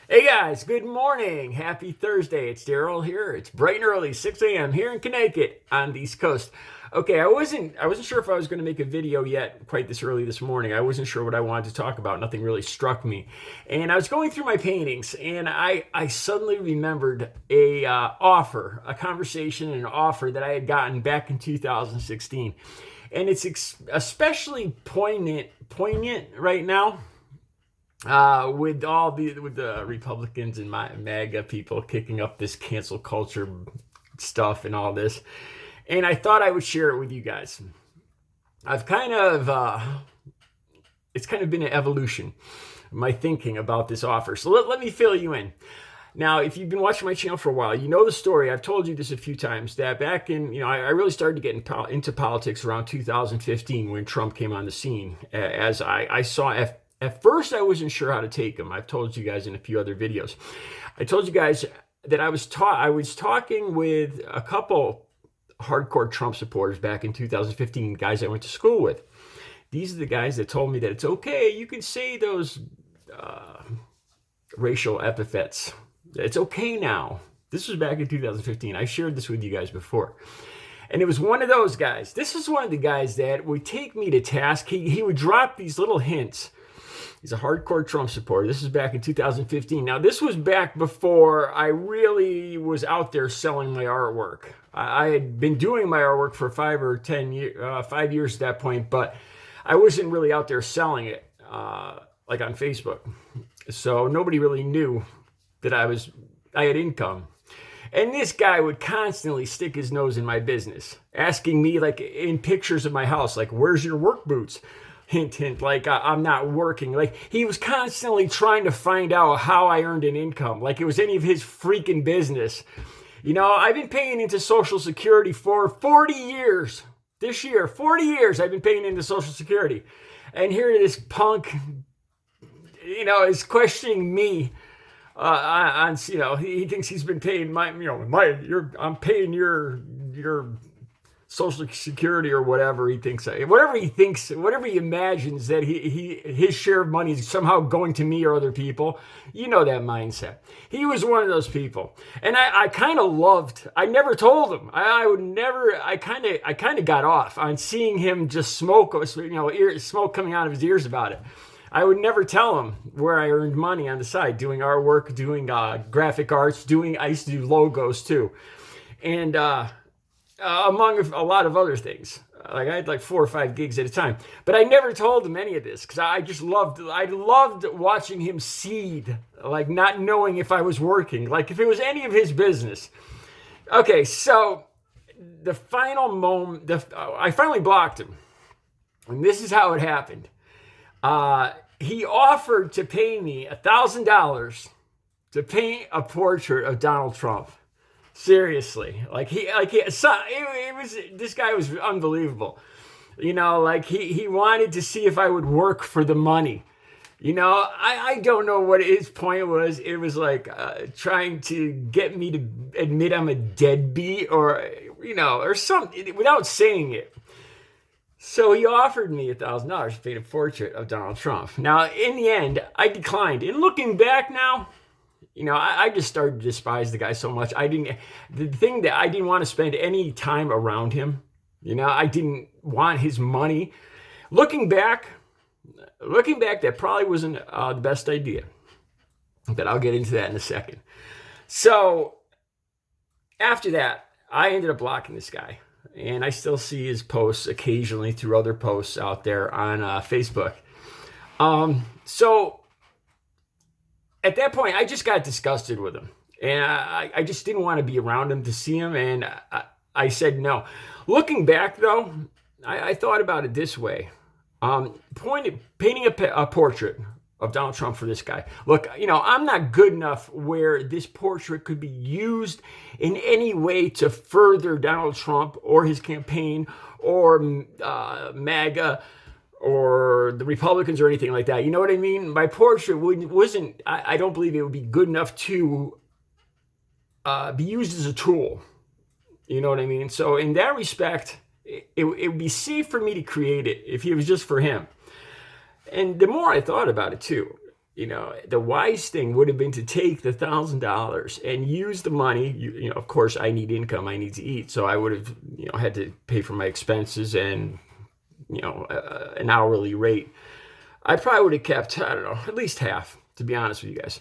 Hey guys, good morning. Happy Thursday. It's Daryl here. It's bright and early, 6 a.m. here in Connecticut on the East Coast. Okay, I wasn't sure if I was going to make a video yet quite this early this morning. I wasn't sure what I wanted to talk about. Nothing really struck me. And I was going through my paintings and I suddenly remembered a conversation and an offer that I had gotten back in 2016. And it's especially poignant right now with the Republicans and my MAGA people kicking up this cancel culture stuff and all this, and I thought I would share it with you guys. It's kind of been an evolution, my thinking about this offer. So let me fill you in. Now, if you've been watching my channel for a while, you know the story. I've told you this a few times, that back in, I really started to get into politics around 2015 when Trump came on the scene. As I saw at first, I wasn't sure how to take him. I've told you guys in a few other videos. I told you guys that I was talking with a couple hardcore Trump supporters back in 2015, guys I went to school with. These are the guys that told me that it's okay, you can say those racial epithets. It's okay now. This was back in 2015. I shared this with you guys before. And it was one of those guys. This is one of the guys that would take me to task. He would drop these little hints. He's a hardcore Trump supporter. This is back in 2015. Now, this was back before I really was out there selling my artwork. I had been doing my artwork for 5 years at that point, but I wasn't really out there selling it like on Facebook. So nobody really knew that I had income. And this guy would constantly stick his nose in my business, asking me, like, in pictures of my house, like, where's your work boots? Hint, hint, like I'm not working. Like, he was constantly trying to find out how I earned an income, like it was any of his freaking business. I've been paying into Social Security for 40 years. This year, 40 years I've been paying into Social Security. And here this punk, is questioning me he thinks he's been paying I'm paying your Social Security or whatever he thinks, whatever he imagines that his share of money is somehow going to me or other people. You know that mindset. He was one of those people, and I kind of loved. I never told him. I kind of got off on seeing him just smoke, smoke coming out of his ears about it. I would never tell him where I earned money on the side, doing artwork, doing graphic arts, I used to do logos too, and among a lot of other things. Like, I had like 4 or 5 gigs at a time, but I never told him any of this because I loved watching him seed, like not knowing if I was working, like if it was any of his business. Okay, so the final moment, I finally blocked him, and this is how it happened. He offered to pay me $1,000 to paint a portrait of Donald Trump. Seriously, this guy was unbelievable. He wanted to see if I would work for the money. I don't know what his point was. It was like trying to get me to admit I'm a deadbeat or something without saying it. So he offered me $1,000 to paint a portrait of Donald Trump. Now, in the end, I declined. And looking back now, I just started to despise the guy so much. I didn't want to spend any time around him. I didn't want his money. Looking back, that probably wasn't the best idea. But I'll get into that in a second. So after that, I ended up blocking this guy. And I still see his posts occasionally through other posts out there on Facebook. So at that point, I just got disgusted with him. And I just didn't want to be around him to see him. And I said no. Looking back, though, I thought about it this way. Painting a portrait of Donald Trump for this guy. Look, I'm not good enough where this portrait could be used in any way to further Donald Trump or his campaign or MAGA or the Republicans or anything like that. You know what I mean? My portrait wasn't, I don't believe it would be good enough to be used as a tool. You know what I mean? So in that respect, it would be safe for me to create it if it was just for him. And the more I thought about it too, the wise thing would have been to take the $1,000 and use the money. Of course, I need income, I need to eat, so I would have, had to pay for my expenses and, an hourly rate. I probably would have kept, I don't know, at least half, to be honest with you guys.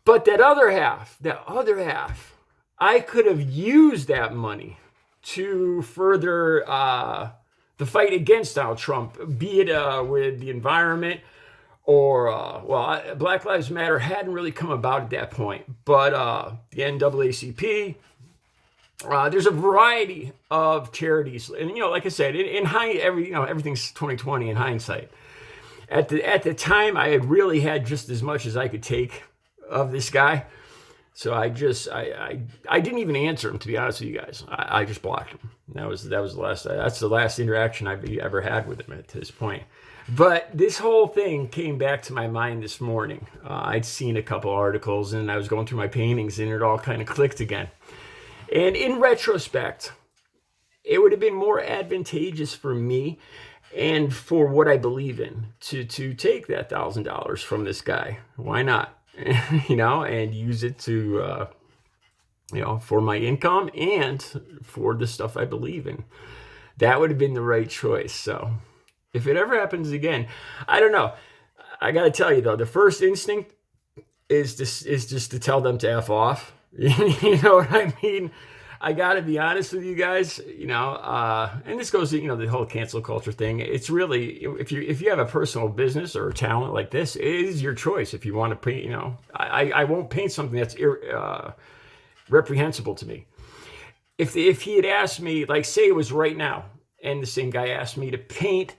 But that other half, I could have used that money to further the fight against Donald Trump, be it with the environment or, Black Lives Matter hadn't really come about at that point, but the NAACP, there's a variety of charities. And, like I said, everything's 2020 in hindsight. At the time, I had really had just as much as I could take of this guy. So I didn't even answer him, to be honest with you guys. I just blocked him. That's the last interaction I've ever had with him at this point. But this whole thing came back to my mind this morning. I'd seen a couple articles and I was going through my paintings and it all kind of clicked again. And in retrospect, it would have been more advantageous for me and for what I believe in to take that $1,000 from this guy. Why not? And use it to, for my income and for the stuff I believe in. That would have been the right choice. So if it ever happens again, I don't know. I got to tell you though, the first instinct is just to tell them to F off. You know what I mean? I got to be honest with you guys, and this goes to, the whole cancel culture thing. It's really, if you have a personal business or a talent like this, it is your choice. If you want to paint, I won't paint something that's reprehensible to me. If he had asked me, like say it was right now, and the same guy asked me to paint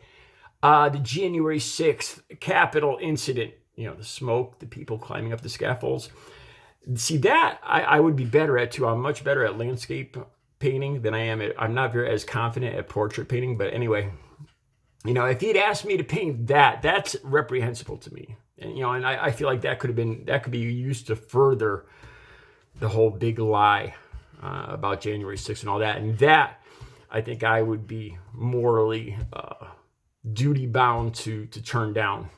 the January 6th Capitol incident, the smoke, the people climbing up the scaffolds. See that I would be better at too. I'm much better at landscape painting than I am I'm not as confident at portrait painting. But anyway, if he'd asked me to paint that's reprehensible to me. And I feel like that could be used to further the whole big lie about January 6th and all that. And that I think I would be morally duty bound to turn down.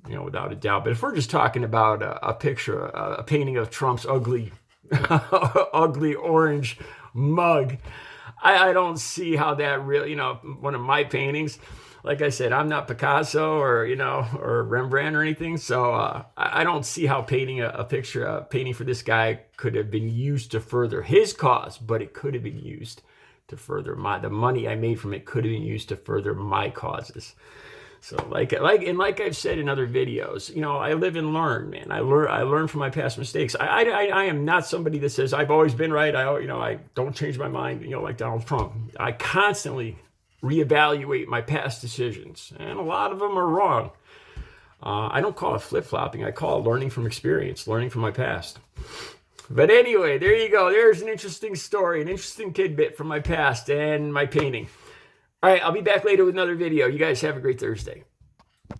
Without a doubt. But if we're just talking about a picture, a painting of Trump's ugly orange mug, I don't see how that really, one of my paintings, like I said, I'm not Picasso or Rembrandt or anything. So I don't see how painting a painting for this guy could have been used to further his cause, but it could have been used to further the money I made from it could have been used to further my causes. So like I've said in other videos, I live and learn, man. I learn from my past mistakes. I am not somebody that says I've always been right. I don't change my mind, like Donald Trump. I constantly reevaluate my past decisions, and a lot of them are wrong. I don't call it flip-flopping. I call it learning from experience, learning from my past. But anyway, there you go. There's an interesting story, an interesting tidbit from my past and my painting. All right, I'll be back later with another video. You guys have a great Thursday.